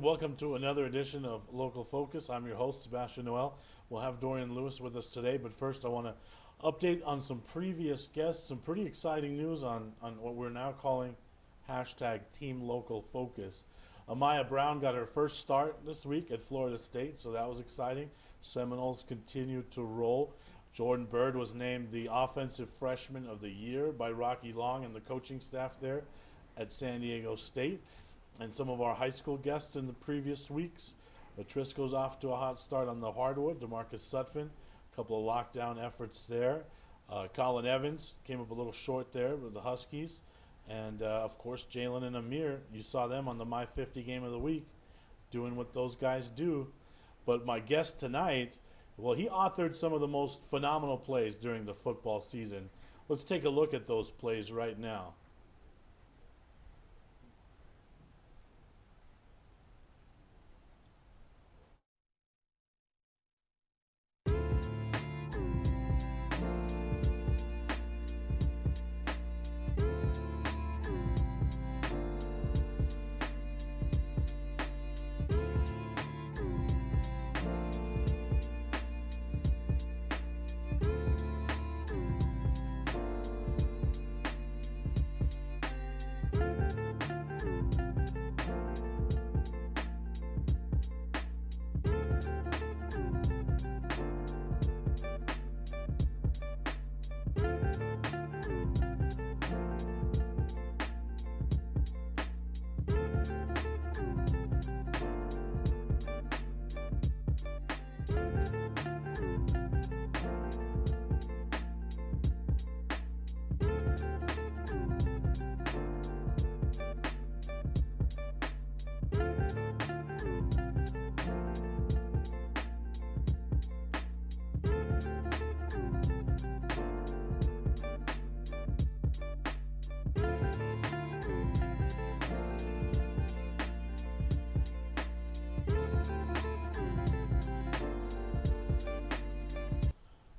welcome to another edition of Local Focus. I'm your host, Sebastian Noel. We'll have Dorian Lewis with us today, but first I want to update on some previous guests, some pretty exciting news on what we're now calling hashtag Team Local Focus. Amaya Brown got her first start this week at Florida State, so that was exciting. Seminoles continue to roll. Jordan Bird was named the Offensive Freshman of the Year by Rocky Long and the coaching staff there at San Diego State. And some of our high school guests in the previous weeks. Trisco's off to a hot start on the hardwood. DeMarcus Sutphin, a couple of lockdown efforts there. Colin Evans came up a little short there with the Huskies. And, of course, Jalen and Amir, you saw them on the My 50 Game of the Week doing what those guys do. But my guest tonight, well, he authored some of the most phenomenal plays during the football season. Let's take a look at those plays right now.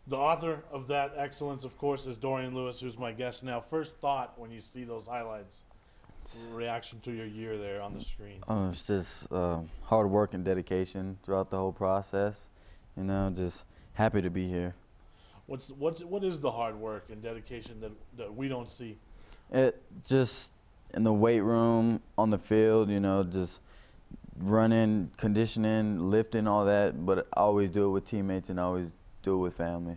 The author of that excellence, of course, is Dorian Lewis, who's my guest now. First thought when you see those highlights, reaction to your year there on the screen. It's just hard work and dedication throughout the whole process. You know, just happy to be here. What is the hard work and dedication that we don't see? It just in the weight room, on the field, you know, just running, conditioning, lifting, all that. But I always do it with teammates and I always do it with family.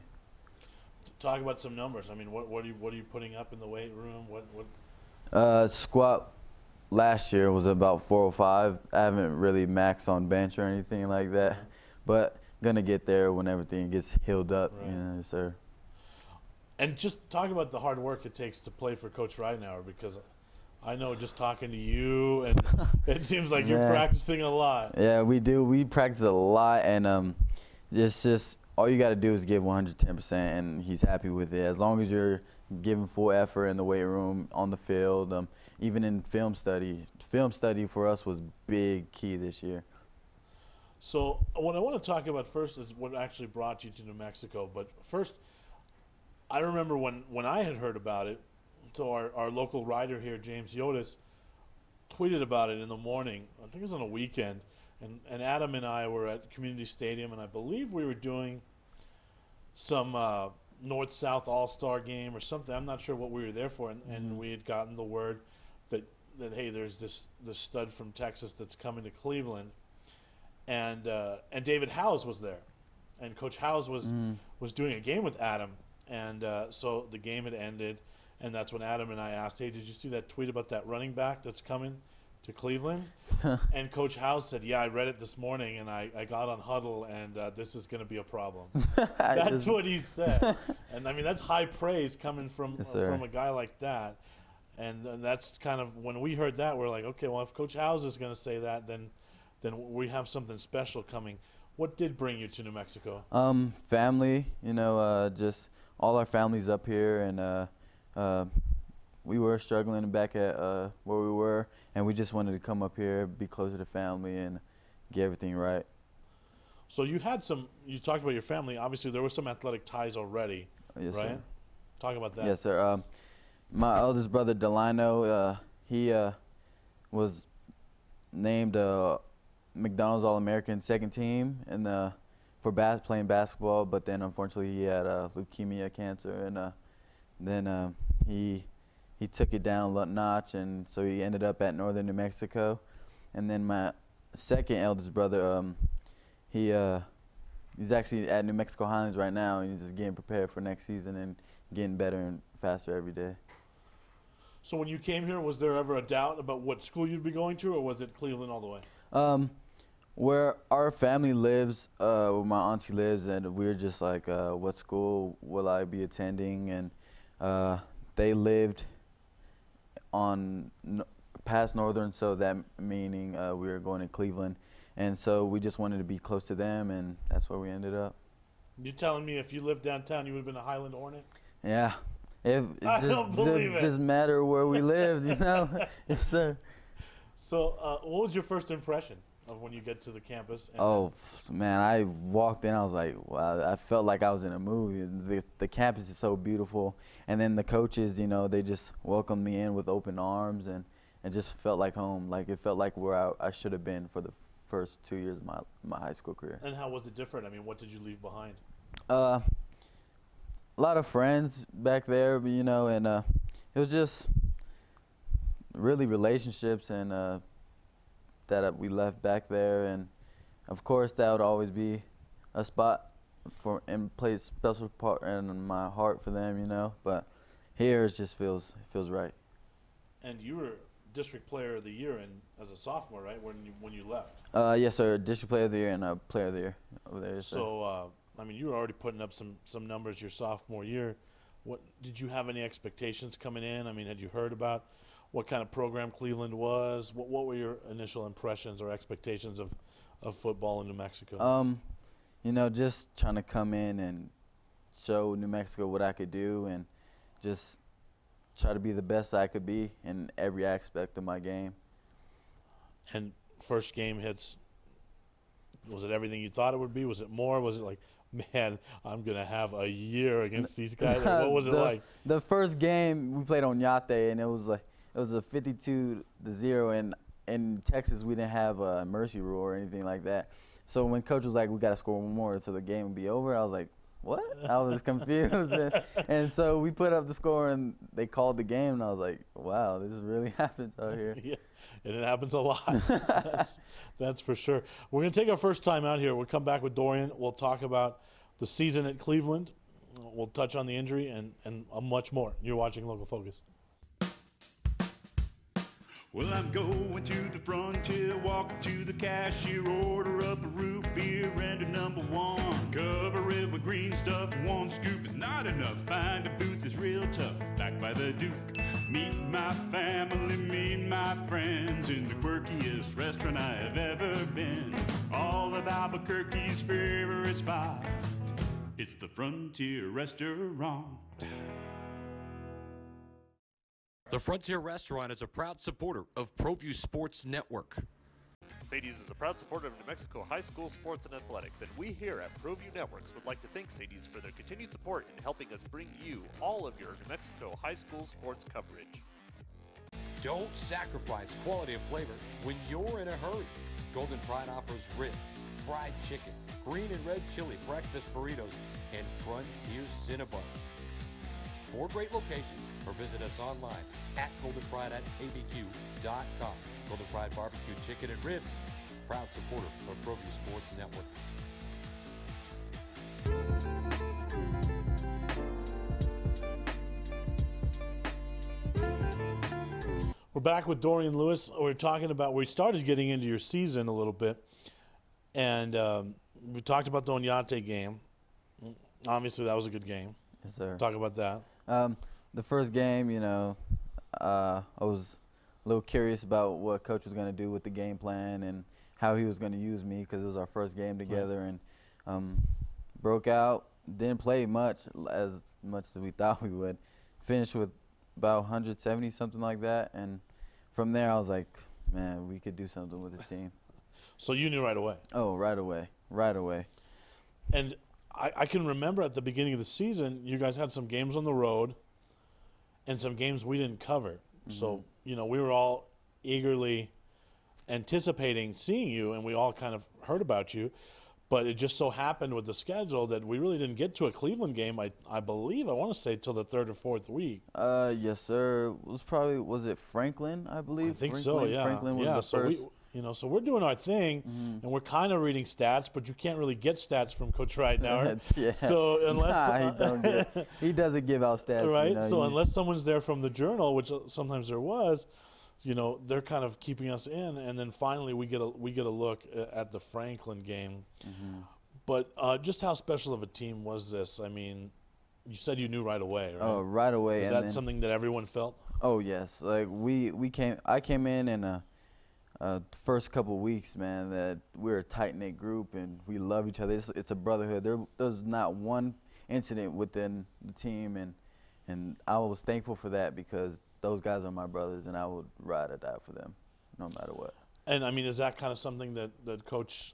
Talk about some numbers. I mean, what are you putting up in the weight room? What? Squat last year was about 405. I haven't really maxed on bench or anything like that, but gonna get there when everything gets healed up. Right. You know, sir. And just talk about the hard work it takes to play for Coach Ridenour, because I know just talking to you, and it seems like you're practicing a lot. Yeah, we do. We practice a lot, and it's just all you got to do is give 110%, and he's happy with it. As long as you're giving full effort in the weight room, on the field, even in film study. Film study for us was big key this year. So what I want to talk about first is what actually brought you to New Mexico. But first, I remember when I had heard about it, so our local writer here, James Yotis, tweeted about it in the morning. I think it was on a weekend. And Adam and I were at Community Stadium, and I believe we were doing some North-South All-Star game or something. I'm not sure what we were there for, and we had gotten the word that hey, there's this stud from Texas that's coming to Cleveland, and David Howes was there, and Coach Howes was doing a game with Adam, and so the game had ended, and that's when Adam and I asked, hey, did you see that tweet about that running back that's coming to Cleveland? And Coach Howes said, yeah, I read it this morning, and I got on Huddle, and this is going to be a problem. That's what he said. And, I mean, that's high praise coming from a guy like that. And that's kind of, when we heard that, we're like, okay, well, if Coach Howes is going to say that, then we have something special coming. What did bring you to New Mexico? Family, you know, just all our families up here, and we were struggling back at where we were, and we just wanted to come up here, be closer to family, and get everything right. So you talked about your family. Obviously, there were some athletic ties already, yes, right? Sir. Talk about that. Yes, sir. My eldest brother, Delano, he was named McDonald's All-American second team and for playing basketball, but then unfortunately he had leukemia, cancer, and then he took it down a notch, and so he ended up at Northern New Mexico. And then my second eldest brother, he's actually at New Mexico Highlands right now, and he's just getting prepared for next season and getting better and faster every day. So when you came here, was there ever a doubt about what school you'd be going to, or was it Cleveland all the way? Where our family lives, where my auntie lives, and we were just like, what school will I be attending? And they lived on past Northern, so that meaning we were going to Cleveland. And so we just wanted to be close to them, and that's where we ended up. You're telling me if you lived downtown, you would have been a Highland Hornet? Yeah. It don't believe it. Just matter where we lived, you know? Yes, sir. So what was your first impression of when you get to the campus? Oh, man, I walked in, I was like, wow, I felt like I was in a movie. The campus is so beautiful. And then the coaches, you know, they just welcomed me in with open arms, and it just felt like home. Like it felt like where I should have been for the first 2 years of my high school career. And how was it different? I mean, what did you leave behind? A lot of friends back there, you know, and it was just really relationships and that we left back there. And of course, that would always be a spot for and play a special part in my heart for them, you know. But here it just feels right. And you were District Player of the Year as a sophomore, right? When you left. Yes, sir. District Player of the Year and Player of the Year over there. So, I mean, you were already putting up some numbers your sophomore year. What did you have any expectations coming in? I mean, had you heard about what kind of program Cleveland was? What were your initial impressions or expectations of football in New Mexico? You know, just trying to come in and show New Mexico what I could do, and just try to be the best I could be in every aspect of my game. And first game hits, was it everything you thought it would be? Was it more? Was it like, man, I'm going to have a year against these guys? What was it like? The first game we played on Yate, and it was a 52-0, and in Texas we didn't have a mercy rule or anything like that. So when coach was like, we got to score one more so the game would be over, I was like, what? I was confused. and so we put up the score, and they called the game, and I was like, wow, this really happens out here. Yeah, and it happens a lot. That's for sure. We're going to take our first time out here. We'll come back with Dorian. We'll talk about the season at Cleveland. We'll touch on the injury and much more. You're watching Local Focus. Well, I'm going to the frontier, walking to the cashier, order up a root beer and a number one. Cover it with green stuff, one scoop is not enough. Find a booth is real tough, back by the Duke. Meet my family, meet my friends in the quirkiest restaurant I have ever been. All of Albuquerque's favorite spot, it's the Frontier Restaurant. The Frontier Restaurant is a proud supporter of Proview Sports Network. Sadie's is a proud supporter of New Mexico high school sports and athletics, and we here at Proview Networks would like to thank Sadie's for their continued support in helping us bring you all of your New Mexico high school sports coverage. Don't sacrifice quality of flavor when you're in a hurry. Golden Pride offers ribs, fried chicken, green and red chili breakfast burritos, and Frontier Cinnabons. 4 great locations, or visit us online at goldenpride@abq.com. Golden Pride Barbecue Chicken and Ribs, proud supporter of Proview Sports Network. We're back with Dorian Lewis. We're talking about, we started getting into your season a little bit, and we talked about the Oñate game. Obviously, that was a good game. Yes, sir. Talk about that. The first game, you know, I was a little curious about what coach was going to do with the game plan and how he was going to use me, because it was our first game together, and broke out. Didn't play as much as we thought we would. Finished with about 170, something like that, and from there I was like, man, we could do something with this team. So you knew right away? Oh, right away. And I can remember at the beginning of the season, you guys had some games on the road and some games we didn't cover. Mm-hmm. So, you know, we were all eagerly anticipating seeing you, and we all kind of heard about you. But it just so happened with the schedule that we really didn't get to a Cleveland game, I believe, I want to say, till the 3rd or 4th week. Yes, sir. Was it Franklin, I believe? I think Franklin? so, yeah. Franklin was yeah, the so first. So we're doing our thing, and we're kind of reading stats, but you can't really get stats from Coach Ridenauer. Yeah. So unless he doesn't give out stats. Right. So unless someone's there from the Journal, which sometimes there was, they're kind of keeping us in, and then finally we get a look at the Franklin game. But just how special of a team was this? I mean, you said you knew right away, right? Oh, right away. Is that something that everyone felt? Oh yes. Like I came in first couple of weeks, man, that we're a tight-knit group and we love each other. It's a brotherhood. There's not one incident within the team, and I was thankful for that because those guys are my brothers, and I would ride or die for them no matter what. And, I mean, is that kind of something that Coach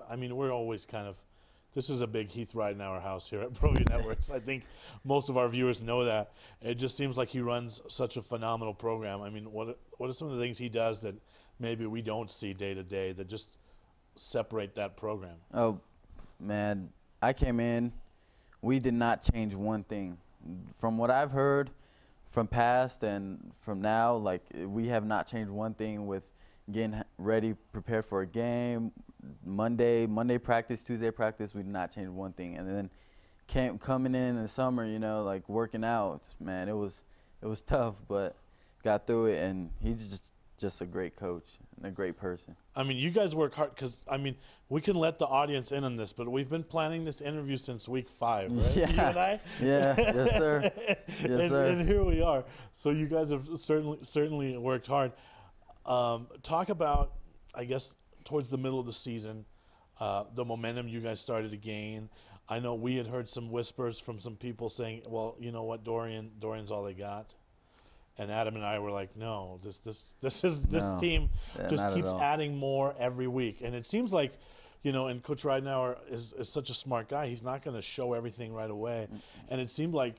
I mean, we're always kind of – this is a big Heath Ridenauer house here at Proview Networks. I think most of our viewers know that. It just seems like he runs such a phenomenal program. I mean, what are some of the things he does that maybe we don't see day to day that just separate that program? Oh, man, I came in. We did not change one thing. From what I've heard from past and from now, like, we have not changed one thing with getting ready, prepared for a game. Monday practice, Tuesday practice, we did not change one thing. And then coming in the summer, like working out, man, it was tough, but got through it, and he's just a great coach and a great person. I mean, you guys work hard because, I mean, we can let the audience in on this, but we've been planning this interview since week 5, right? Yeah. You and I? Yeah, yes, sir. Yes, sir. And here we are. So you guys have certainly worked hard. Talk about, I guess, towards the middle of the season, the momentum you guys started to gain. I know we had heard some whispers from some people saying, well, you know what, Dorian's all they got. And Adam and I were like, no, this team just keeps adding more every week. And it seems like, and Coach Ridenauer is such a smart guy. He's not going to show everything right away. And it seemed like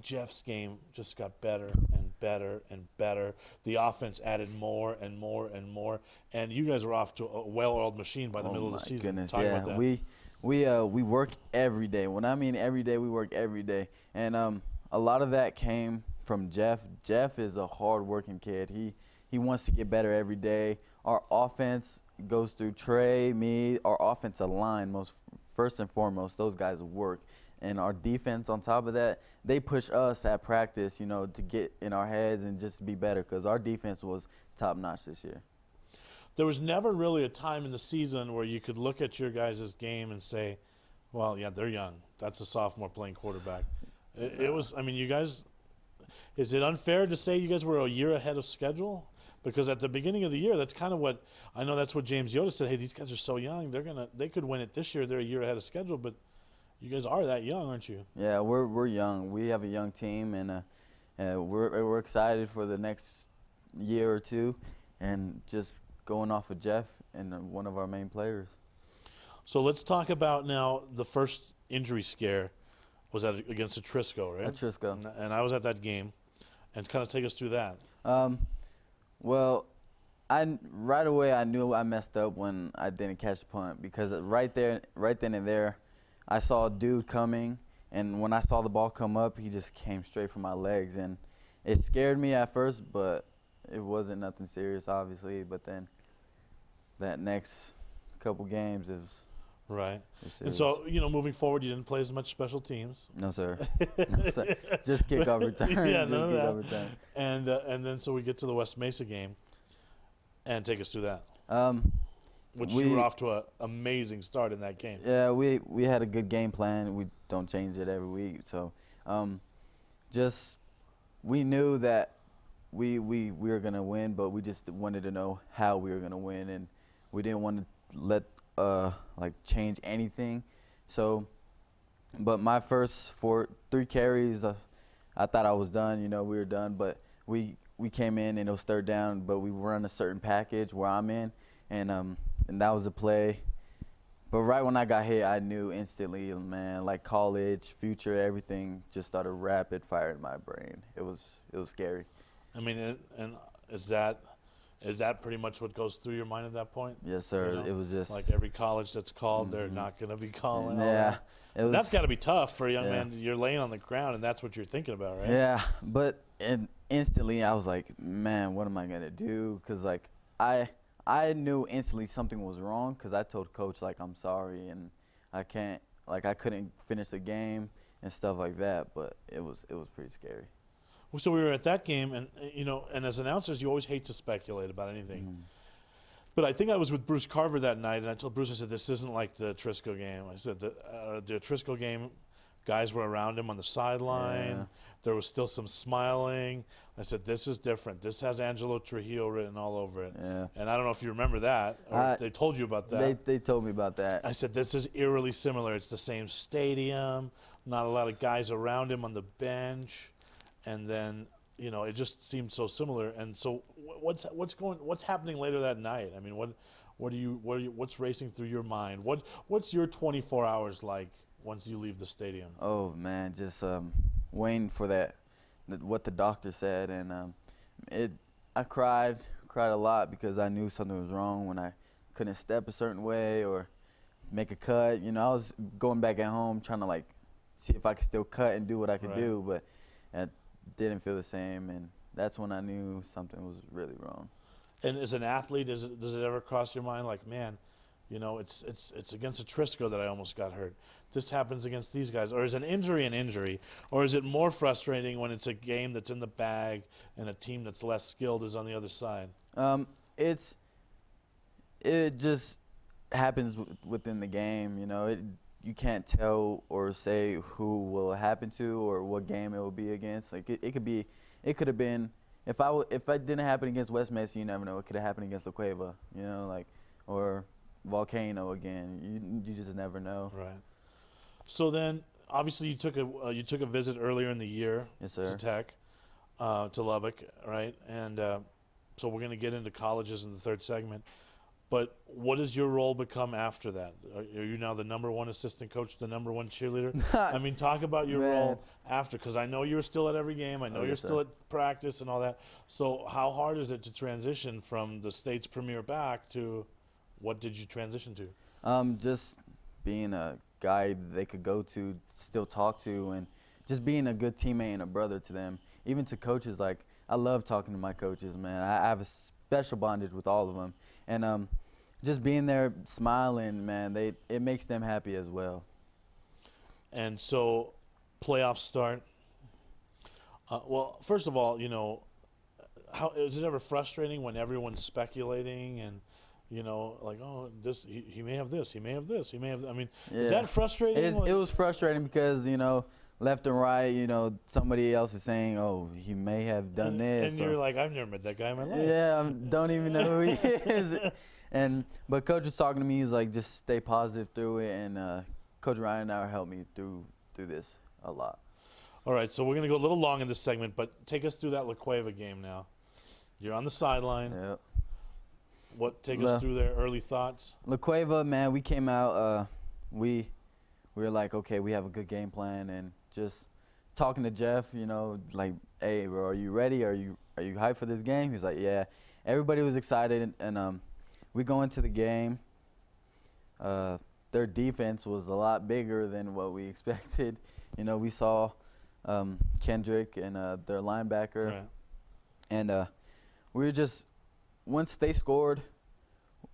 Jeff's game just got better and better and better. The offense added more and more and more. And you guys were off to a well-oiled machine by the middle of the season. Goodness, Talk yeah. about that. We work every day. When I mean every day, we work every day. And a lot of that came from Jeff. Jeff is a hard-working kid. He wants to get better every day. Our offense goes through Trey, me, our offensive line. First and foremost, those guys work. And our defense, on top of that, they push us at practice, to get in our heads and just be better, because our defense was top-notch this year. There was never really a time in the season where you could look at your guys' game and say, well, yeah, they're young. That's a sophomore playing quarterback. It was, I mean, you guys, is it unfair to say you guys were a year ahead of schedule? Because at the beginning of the year, that's kind of what, I know that's what James Yoda said, hey, these guys are so young, they could win it this year, they're a year ahead of schedule, but you guys are that young, aren't you? Yeah, we're young. We have a young team, and we're excited for the next year or two, and just going off of Jeff and one of our main players. So let's talk about now the first injury scare was against Atrisco, right? Atrisco. And I was at that game, and kind of take us through that. Well, right away I knew I messed up when I didn't catch the punt, because right then and there, I saw a dude coming, and when I saw the ball come up, he just came straight for my legs, and it scared me at first, but it wasn't nothing serious, obviously. But then that next couple games, it was right. serious. And so, moving forward, you didn't play as much special teams. No, sir. No, sir. Just kickoff return. Yeah, just none of that. Return. And then so we get to the West Mesa game, and take us through that. Which you were off to an amazing start in that game. Yeah, we had a good game plan. We don't change it every week. So we knew that we were going to win, but we just wanted to know how we were going to win, and we didn't want to let change anything. So, but my first 3 carries, I thought I was done. We were done, but we came in and it was 3rd down, but we run a certain package where I'm in, and that was a play. But right when I got hit, I knew instantly, man, like college, future, everything just started rapid fire in my brain. It was scary. I mean, and is that Is that pretty much what goes through your mind at that point? Yes, sir. You know, It was just like every college that's called, they're not going to be calling. all yeah. that. It was, That's got to be tough for a young yeah. man. You're laying on the ground, and that's what you're thinking about, right? Yeah, but instantly I was like, man, what am I gonna do? Cause like I knew instantly something was wrong, cause I told coach like I'm sorry and I couldn't finish the game and stuff like that. But it was pretty scary. Well, so we were at that game, and and as announcers, you always hate to speculate about anything. But I think I was with Bruce Carver that night, and I told Bruce, I said, this isn't like the Trisco game. I said, the Trisco game, guys were around him on the sideline. Yeah. There was still some smiling. I said, this is different. This has Angelo Trujillo written all over it. Yeah. And I don't know if you remember that, or if they told you about that. They told me about that. I said, this is eerily similar. It's the same stadium, not a lot of guys around him on the bench. And then, it just seemed so similar. And so what's happening later that night? I mean, what's racing through your mind? What's your 24 hours like once you leave the stadium? Oh man, just waiting for what the doctor said, and I cried a lot because I knew something was wrong when I couldn't step a certain way or make a cut. I was going back at home trying to like see if I could still cut and do what I could do, but it didn't feel the same, and that's when I knew something was really wrong. And as an athlete, does it ever cross your mind like, man, it's against a Trisco that I almost got hurt. This happens against these guys. Or is an injury an injury? Or is it more frustrating when it's a game that's in the bag and a team that's less skilled is on the other side? It just happens within the game. You can't tell or say who will happen to or what game it will be against. Like it could have been if it didn't happen against West Mesa, you never know. It could have happened against La Cueva, or Volcano again. You just never know. Right. So then, obviously, you took a visit earlier in the year. Yes, sir. To Tech, to Lubbock, right? And so we're going to get into colleges in the third segment. But what does your role become after that? Are you now the #1 assistant coach, the #1 cheerleader? I mean, talk about your role after, because I know you're still at every game. I know you're still at practice and all that. So how hard is it to transition from the state's premier back to what did you transition to? Just being a guy they could go to, still talk to, and just being a good teammate and a brother to them. Even to coaches, like I love talking to my coaches, man. I have a special bondage with all of them. And just being there, smiling, man, it makes them happy as well. And so, playoffs start. Well, first of all, how is it ever frustrating when everyone's speculating and, like, oh, he may have this, he may have this, he may have. I mean, is that frustrating? It was frustrating because left and right, somebody else is saying, oh, he may have done this. And you're like, I've never met that guy in my life. Yeah, don't even know who he is. But Coach was talking to me. He was like, just stay positive through it. And Coach Ryan now helped me through this a lot. All right, so we're going to go a little long in this segment, but take us through that La Cueva game now. You're on the sideline. Yep. Take us through their early thoughts. La Cueva, man, we came out. We were like, okay, we have a good game plan, and just talking to Jeff, like, hey, bro, are you ready? Are you hyped for this game? He's like, yeah. Everybody was excited, and we go into the game. Their defense was a lot bigger than what we expected. We saw Kendrick and their linebacker, right. And we were just, once they scored,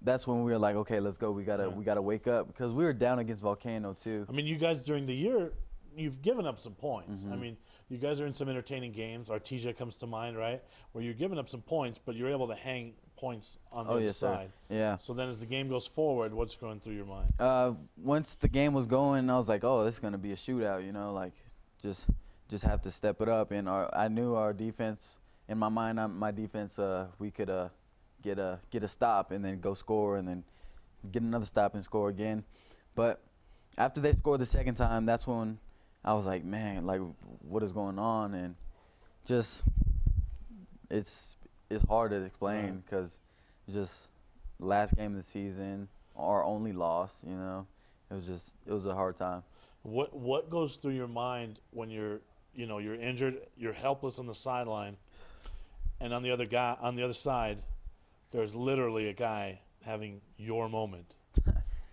that's when we were like, okay, let's go. We gotta wake up, because we were down against Volcano too. I mean, you guys during the year, you've given up some points. I mean, you guys are in some entertaining games. Artesia comes to mind, right? Where you're giving up some points, but you're able to hang points on the other side. Sir. Yeah. So then as the game goes forward, what's going through your mind? Once the game was going, I was like, oh, this is going to be a shootout, like just have to step it up. And I knew our defense, in my mind, my defense, we could get a stop and then go score and then get another stop and score again. But after they scored the second time, that's when I was like, man, like, what is going on? And just it's hard to explain, because just last game of the season, our only loss, it was a hard time. What goes through your mind when you're injured, you're helpless on the sideline, and on the other side, there's literally a guy having your moment,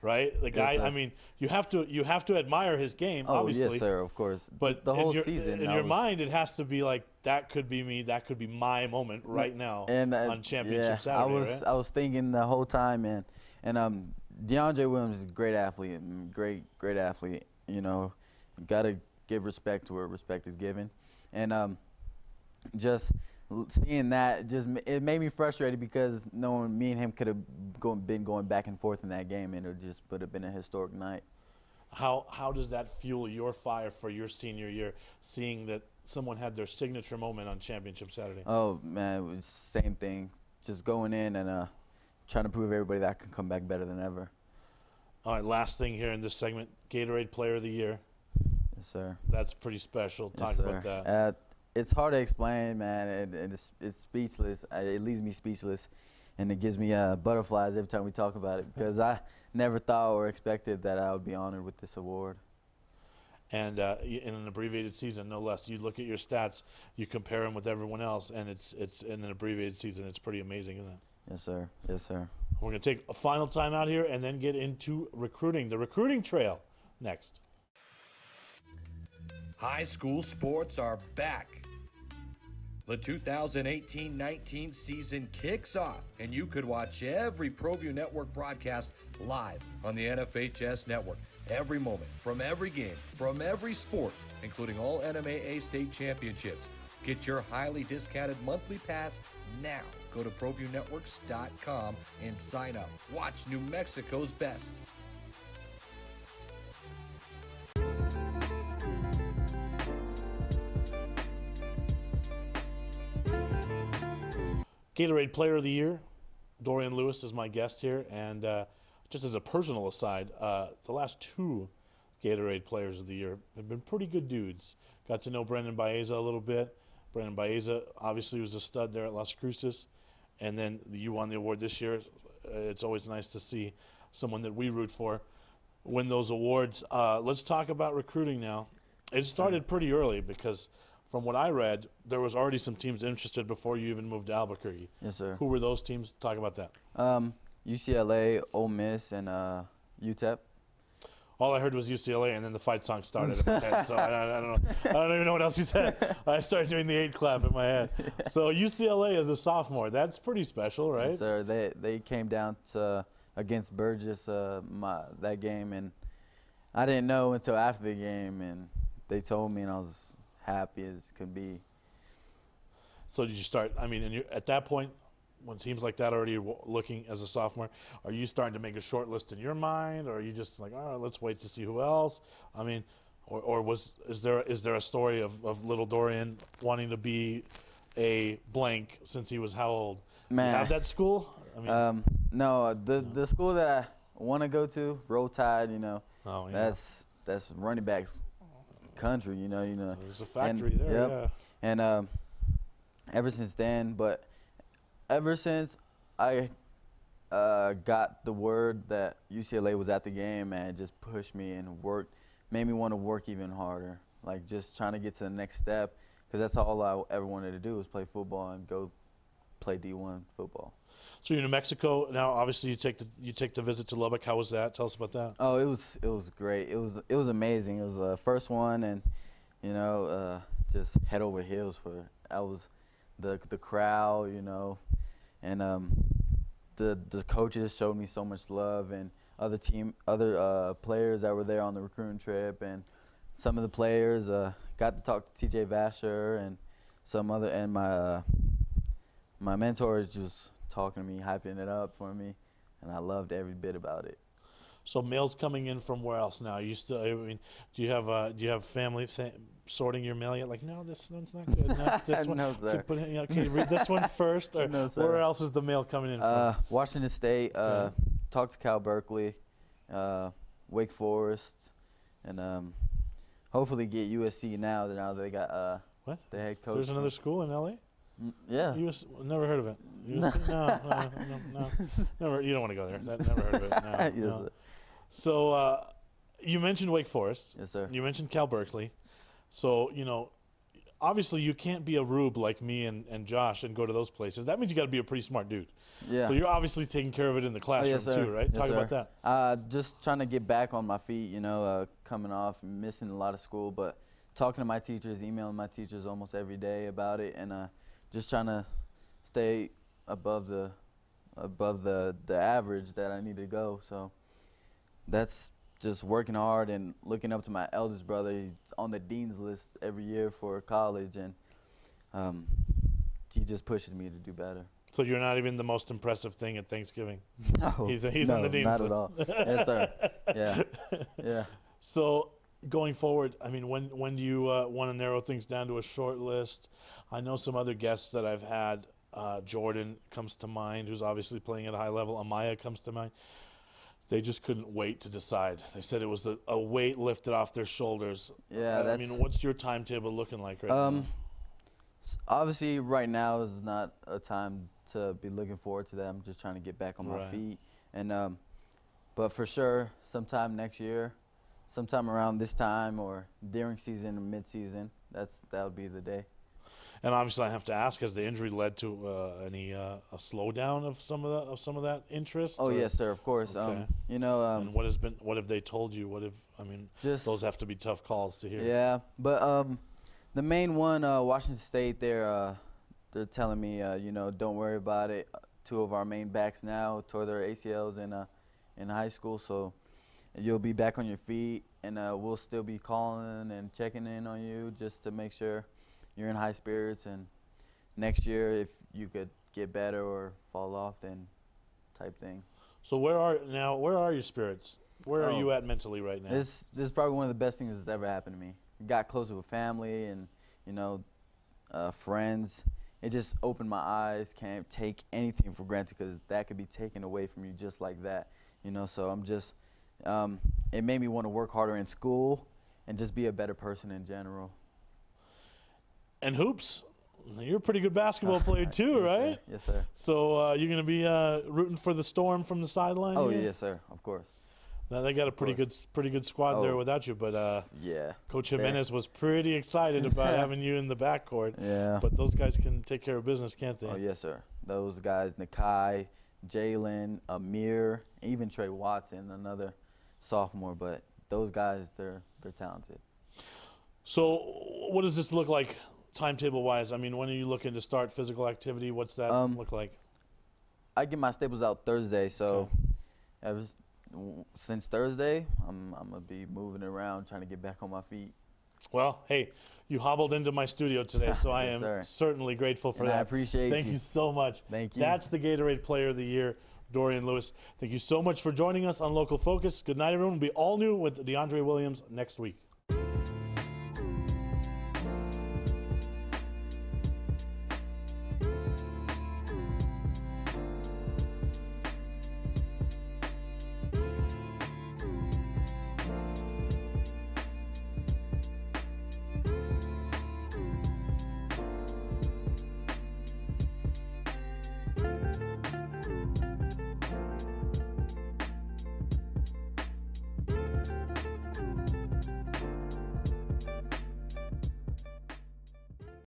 right? The guy. sir. I mean, you have to admire his game, Oh, obviously. yes, sir, of course. But the whole in your, season. in I your was- mind, it has to be like that could be me. That could be my moment right now and on Championship Saturday. right? I was thinking the whole time, man. And DeAndre Williams is a great athlete, great athlete. You know, gotta give respect to where respect is given, and just seeing that it made me frustrated because knowing me and him could have been going back and forth in that game, and it just would have been a historic night. How does that fuel your fire for your senior year, seeing that someone had their signature moment on Championship Saturday? Oh man, it was same thing. Just going in and trying to prove everybody that I can come back better than ever. All right, last thing here in this segment, Gatorade Player of the Year. Yes, sir. That's pretty special. Talk Yes, about sir. that. It's hard to explain, man, and it's speechless. It leaves me speechless, and it gives me butterflies every time we talk about it because I never thought or expected that I would be honored with this award. And in an abbreviated season, no less. You look at your stats, you compare them with everyone else, and it's in an abbreviated season. It's pretty amazing, isn't it? Yes, sir. Yes, sir. We're going to take a final time out here and then get into recruiting. The recruiting trail next. High school sports are back. The 2018-19 season kicks off, and you could watch every Proview Network broadcast live on the NFHS network. Every moment, from every game, from every sport, including all NMAA state championships. Get your highly discounted monthly pass now. Go to ProviewNetworks.com and sign up. Watch New Mexico's best. Gatorade Player of the Year, Dorian Lewis is my guest here. And just as a personal aside, the last two Gatorade Players of the Year have been pretty good dudes. Got to know Brendan Baeza a little bit. Brendan Baeza obviously was a stud there at Las Cruces. And then you won the award this year. It's always nice to see someone that we root for win those awards. Let's talk about recruiting now. It started pretty early because from what I read, there was already some teams interested before you even moved to Albuquerque. Yes, sir. Who were those teams? Talk about that. UCLA, Ole Miss, and UTEP. All I heard was UCLA, and then the fight song started in my head. So I don't know. I don't even know what else you said. I started doing the 8 clap in my head. So UCLA as a sophomore, that's pretty special, right? Yes, sir. They came down to against Burgess that game, and I didn't know until after the game, and they told me, and I was happy as could be. So did you start? I mean, and at that point, when teams like that are already looking as a sophomore, are you starting to make a short list in your mind, or are you just like, all right, let's wait to see who else? I mean, or is there a story of little Dorian wanting to be a blank since he was how old? Man, you have that school? I mean, no, the school that I want to go to, Roll Tide. You know, oh, yeah. that's running backs country. You know. There's a factory there. Yep. Yeah. And ever since then, but ever since I got the word that UCLA was at the game, man, it just pushed me and made me want to work even harder. Like just trying to get to the next step, because that's all I ever wanted to do was play football and go play D1 football. So you're in New Mexico now. Obviously, you take the visit to Lubbock. How was that? Tell us about that. Oh, it was great. It was amazing. It was the first one, and just head over heels for. I was the crowd, and the coaches showed me so much love, and other players that were there on the recruiting trip, and some of the players got to talk to T.J. Vasher and my mentors just talking to me, hyping it up for me, and I loved every bit about it. So mail's coming in from where else now? You still? I mean, do you have family sorting your mail yet? Like, no, this one's not good. No, this one. No, sir. Can you read this one first, or No, sir. where else is the mail coming in from? Washington State. Talked to Cal Berkeley, Wake Forest, and hopefully get USC now that they got What? the head coach. There's another school in LA. Yeah. Never heard of it. USC? No. Never. You don't want to go there. Never heard of it. No, Yes, no. sir. So you mentioned Wake Forest. Yes, sir. You mentioned Cal Berkeley. So obviously you can't be a rube like me and Josh and go to those places. That means you got to be a pretty smart dude. Yeah. So you're obviously taking care of it in the classroom yes, sir. too, right? Yes, Talk sir. about that. Just trying to get back on my feet, coming off and missing a lot of school, but talking to my teachers, emailing my teachers almost every day about it, and just trying to stay above the average that I need to go. So that's just working hard and looking up to my eldest brother. He's on the dean's list every year for college, and he just pushes me to do better. So you're not even the most impressive thing at Thanksgiving. No, He's no, on the dean's not list. at all. Yes, sir. Yeah, yeah. So going forward, I mean, when do you want to narrow things down to a short list? I know some other guests that I've had. Jordan comes to mind, who's obviously playing at a high level. Amaya comes to mind. They just couldn't wait to decide. They said it was a weight lifted off their shoulders. Yeah, I mean, what's your timetable looking like right now? Obviously, right now is not a time to be looking forward to that. I'm just trying to get back on my feet, and but for sure, sometime next year, sometime around this time or during season or mid-season, that'll be the day. And obviously, I have to ask: has the injury led to any a slowdown of some of that interest? Oh yes, sir. Of course. Okay. And what have they told you? Just those have to be tough calls to hear. Yeah, but the main one, Washington State, they're telling me, don't worry about it. Two of our main backs now tore their ACLs in high school, so you'll be back on your feet, and we'll still be calling and checking in on you just to make sure you're in high spirits, and next year if you could get better or fall off, then type thing. So where are your spirits? Where are you at mentally right now? This is probably one of the best things that's ever happened to me. Got closer with family and friends. It just opened my eyes. Can't take anything for granted because that could be taken away from you just like that. So I'm just it made me want to work harder in school and just be a better person in general. And hoops, you're a pretty good basketball player too, Yes, right? sir. Yes, sir. So you're going to be rooting for the Storm from the sideline? Oh, here? yes, sir. Of course. Now they got a pretty good squad there without you, but yeah, Coach Jimenez was pretty excited about having you in the backcourt. Yeah. But those guys can take care of business, can't they? Oh, yes, sir. Those guys, Nakai, Jalen, Amir, even Trey Watson, another sophomore. But those guys, they're talented. So what does this look like timetable-wise? I mean, when are you looking to start physical activity? What's that look like? I get my staples out Thursday, so since Thursday, I'm going to be moving around, trying to get back on my feet. Well, hey, you hobbled into my studio today, so I am certainly grateful for that. I appreciate you. Thank you so much. Thank you. That's the Gatorade Player of the Year, Dorian Lewis. Thank you so much for joining us on Local Focus. Good night, everyone. We'll be all new with DeAndre Williams next week.